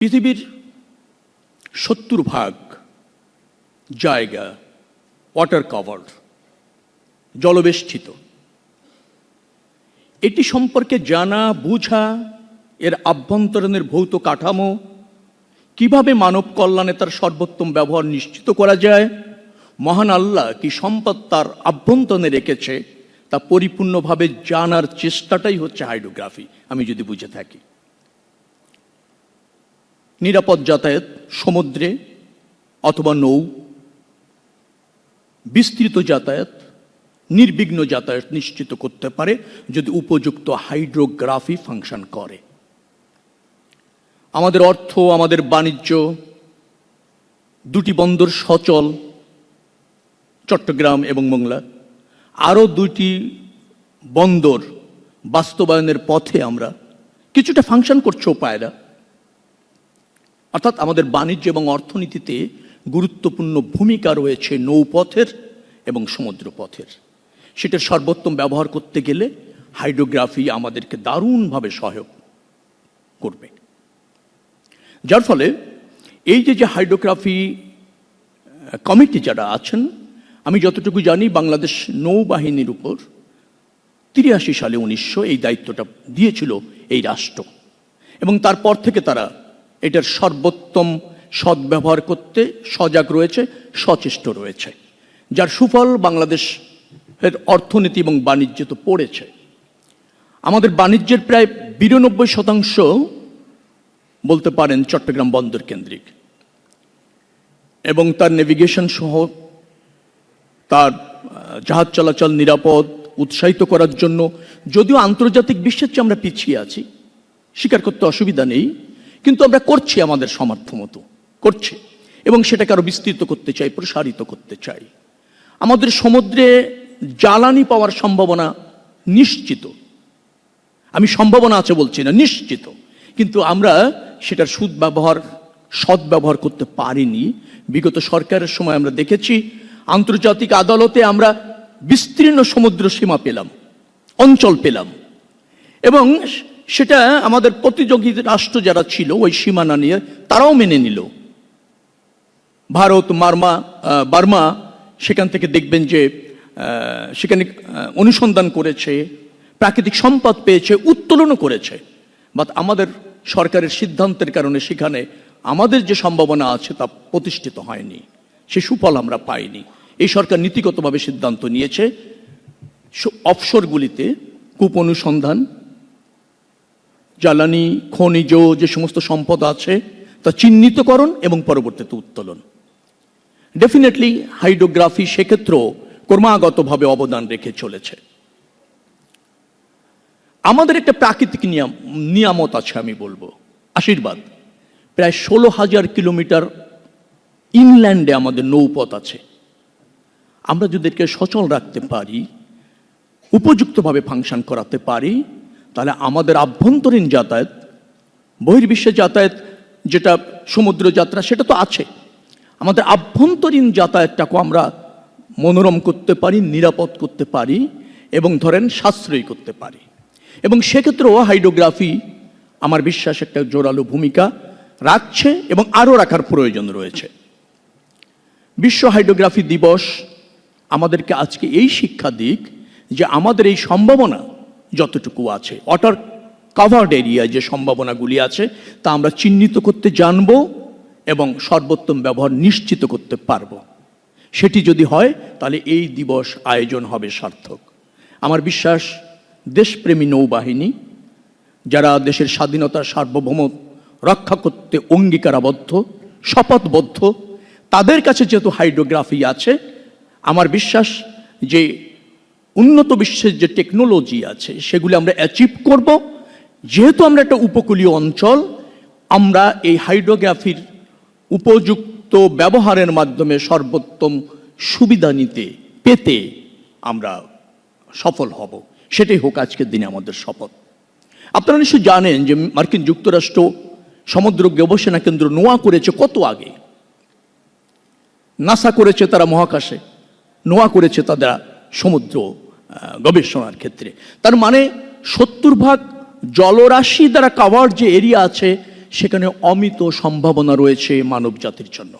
পৃথিবীর ৭০% জায়গা water cover, জলবেষ্টিত। এটি সম্পর্কে জানা বুঝা, এর আভ্যন্তরীণের ভৌত কাঠামো, কিভাবে মানব কল্যাণে তার সর্বোত্তম ব্যবহার নিশ্চিত করা যায়, মহান আল্লাহ কি সম্পদ তার আভ্যন্তরে রেখেছে তা পরিপূর্ণভাবে জানার চেষ্টাটাই হচ্ছে হাইড্রোগ্রাফি। আমি যদি বুঝে থাকি, নিরাপদ যাতায়াত সমুদ্রে অথবা নৌ, বিস্তৃত যাতায়াত, নির্বিঘ্ন যাতায়াত নিশ্চিত করতে পারে যদি উপযুক্ত হাইড্রোগ্রাফি ফাংশন করে। আমাদের অর্থ, আমাদের বাণিজ্য, দুটি বন্দর সচল, চট্টগ্রাম এবং মোংলা, আরও দুটি বন্দর বাস্তবায়নের পথে আমরা কিছুটা ফাংশন করছেও পায়রা। অর্থাৎ আমাদের বাণিজ্য এবং অর্থনীতিতে গুরুত্বপূর্ণ ভূমিকা রয়েছে নৌপথের এবং সমুদ্রপথের। সেটার সর্বোত্তম ব্যবহার করতে গেলে হাইড্রোগ্রাফি আমাদেরকে দারুণভাবে সহায়ক করবে। যার ফলে এই যে হাইড্রোগ্রাফি কমিটি যারা আছেন, আমি যতটুকু জানি বাংলাদেশ নৌবাহিনীর উপর ৮৩ সালে ১৯০০ এই দায়িত্বটা দিয়েছিল এই রাষ্ট্র, এবং তারপর থেকে তারা এটার সর্বোত্তম সদ্ব্যবহার করতে সজাগ রয়েছে, সচেষ্ট রয়েছে, যার সুফল বাংলাদেশের অর্থনীতি এবং বাণিজ্য তো পড়েছে। আমাদের বাণিজ্যের প্রায় ৯২% বলতে পারেন চট্টগ্রাম বন্দর কেন্দ্রিক, এবং তার নেভিগেশন সহ তার জাহাজ চলাচল নিরাপদ উৎসাহিত করার জন্য যদিও আন্তর্জাতিক বিশ্বের চেয়ে আমরা পিছিয়ে আছি, স্বীকার করতে অসুবিধা নেই, কিন্তু আমরা করছি আমাদের সামর্থ্য মতো করছি, এবং সেটাকে আরো বিস্তৃত করতে চাই, প্রসারিত করতে চাই। আমাদের সমুদ্রে জ্বালানি পাওয়ার সম্ভাবনা নিশ্চিত, আমি সম্ভাবনা আছে বলছি না, নিশ্চিত, কিন্তু আমরা সেটার সদ্ব্যবহার করতে পারিনি। বিগত সরকারের সময় আমরা দেখেছি আন্তর্জাতিক আদালতে আমরা বিস্তীর্ণ সমুদ্র সীমা পেলাম, অঞ্চল পেলাম, এবং সেটা আমাদের প্রতিযোগী রাষ্ট্র যারা ছিল ওই সীমানা নিয়ে তারাও মেনে নিল। ভারত, বার্মা সেখান থেকে দেখবেন যে সেখানে অনুসন্ধান করেছে, প্রাকৃতিক সম্পদ পেয়েছে, উত্তোলনও করেছে। বাট আমাদের সরকারের সিদ্ধান্তের কারণে সেখানে আমাদের যে সম্ভাবনা আছে তা প্রতিষ্ঠিত হয়নি, সে সুফল আমরা পাইনি। এই সরকার নীতিগতভাবে সিদ্ধান্ত নিয়েছে অফশোরগুলিতে কূপ অনুসন্ধান, জ্বালানি, খনিজ যে সমস্ত সম্পদ আছে তা চিহ্নিতকরণ এবং পরবর্তীতে উত্তোলন। ডেফিনেটলি হাইড্রোগ্রাফি সেক্ষেত্রেও ক্রমাগতভাবে অবদান রেখে চলেছে। আমাদের একটা প্রাকৃতিক নিয়ামত আছে, আমি বলবো আশীর্বাদ। প্রায় ১৬,০০০ কিলোমিটার ইনল্যান্ডে আমাদের নৌপথ আছে। আমরা যদি একে সচল রাখতে পারি, উপযুক্তভাবে ফাংশন করাতে পারি, তাহলে আমাদের আভ্যন্তরীণ যাতায়াত, বহির্বিশ্বে যাতায়াত যেটা সমুদ্র যাত্রা সেটা তো আছে, আমাদের আভ্যন্তরীণ যাতায়াতটাকে আমরা মনোরম করতে পারি, নিরাপদ করতে পারি, এবং ধরেন সাশ্রয়ী করতে পারি। এবং সেক্ষেত্রেও হাইড্রোগ্রাফি আমার বিশ্বাস একটা জোরালো ভূমিকা রাখছে এবং আরও রাখার প্রয়োজন রয়েছে। বিশ্ব হাইড্রোগ্রাফি দিবস আমাদেরকে আজকে এই শিক্ষা দিক যে আমাদের এই সম্ভাবনা যতটুকু আছে, ওয়াটার কাভার্ড এরিয়ায় যে সম্ভাবনাগুলি আছে তা আমরা চিহ্নিত করতে জানব এবং সর্বোত্তম ব্যবহার নিশ্চিত করতে পারব। সেটি যদি হয় তাহলে এই দিবস আয়োজন হবে সার্থক। আমার বিশ্বাস দেশপ্রেমী নৌবাহিনী যারা দেশের স্বাধীনতা সার্বভৌম রক্ষা করতে অঙ্গীকারাবদ্ধ, শপথবদ্ধ, তাদের কাছে যেহেতু হাইড্রোগ্রাফি আছে, আমার বিশ্বাস যে উন্নত বিশ্বের যে টেকনোলজি আছে সেগুলি আমরা অ্যাচিভ করব। যেহেতু আমরা একটা উপকূলীয় অঞ্চল, আমরা এই হাইড্রোগ্রাফির উপযুক্ত ব্যবহারের মাধ্যমে সর্বোত্তম সুবিধা পেতে আমরা সফল হব। সেটাই হোক আজকের দিনে আমাদের শপথ। আপনারা নিশ্চয়ই জানেন যে মার্কিন যুক্তরাষ্ট্র সমুদ্র গবেষণা কেন্দ্র নোয়া করেছে কত আগে। নাসা করেছে তারা মহাকাশে, নোয়া করেছে তারা সমুদ্র গবেষণার ক্ষেত্রে। তার মানে ৭০% জলরাশি দ্বারা কাভার যে এরিয়া আছে সেখানে অমিত সম্ভাবনা রয়েছে মানব জাতির জন্য।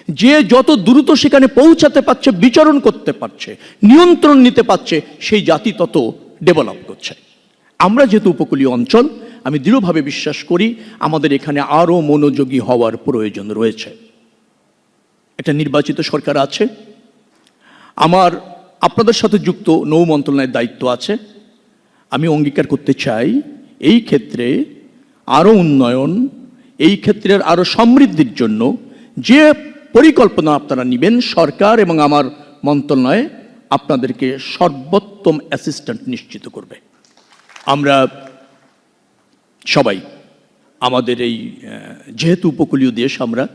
যে যত দ্রুত সেখানে পৌঁছাতে পারছে, বিচরণ করতে পারছে, নিয়ন্ত্রণ নিতে পারছে, সেই জাতি তত ডেভেলপ করছে। আমরা যেহেতু উপকূলীয় অঞ্চল, আমি দৃঢ়ভাবে বিশ্বাস করি আমাদের এখানে আরও মনোযোগী হওয়ার প্রয়োজন রয়েছে। একটা নির্বাচিত সরকার আছে, আমার আপনাদের সাথে যুক্ত নৌ মন্ত্রণালয়ের দায়িত্ব আছে। আমি অঙ্গীকার করতে চাই এই ক্ষেত্রে আরও উন্নয়ন, এই ক্ষেত্রের আরও সমৃদ্ধির জন্য যে পরিকল্পনা আপনারা নেবেন, সরকার এবং আমার মন্ত্রণালয় আপনাদেরকে সর্বোত্তম অ্যাসিস্ট্যান্ট নিশ্চিত করবে। আমরা সবাই আমাদের এই যেহেতু উপকূলীয় দেশ, আমরা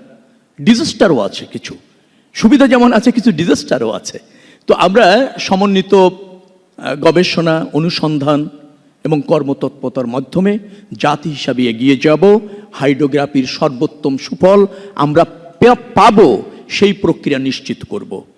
ডিজাস্টারও আছে, কিছু সুবিধা যেমন আছে, কিছু ডিজাস্টারও আছে। তো আমরা সমন্বিত গবেষণা, অনুসন্ধান এবং কর্মতৎপরতার মাধ্যমে জাতি হিসাবে এগিয়ে যাব। হাইড্রোগ্রাফির সর্বোত্তম সুফল আমরা পাবো, সেই প্রক্রিয়া নিশ্চিত করব।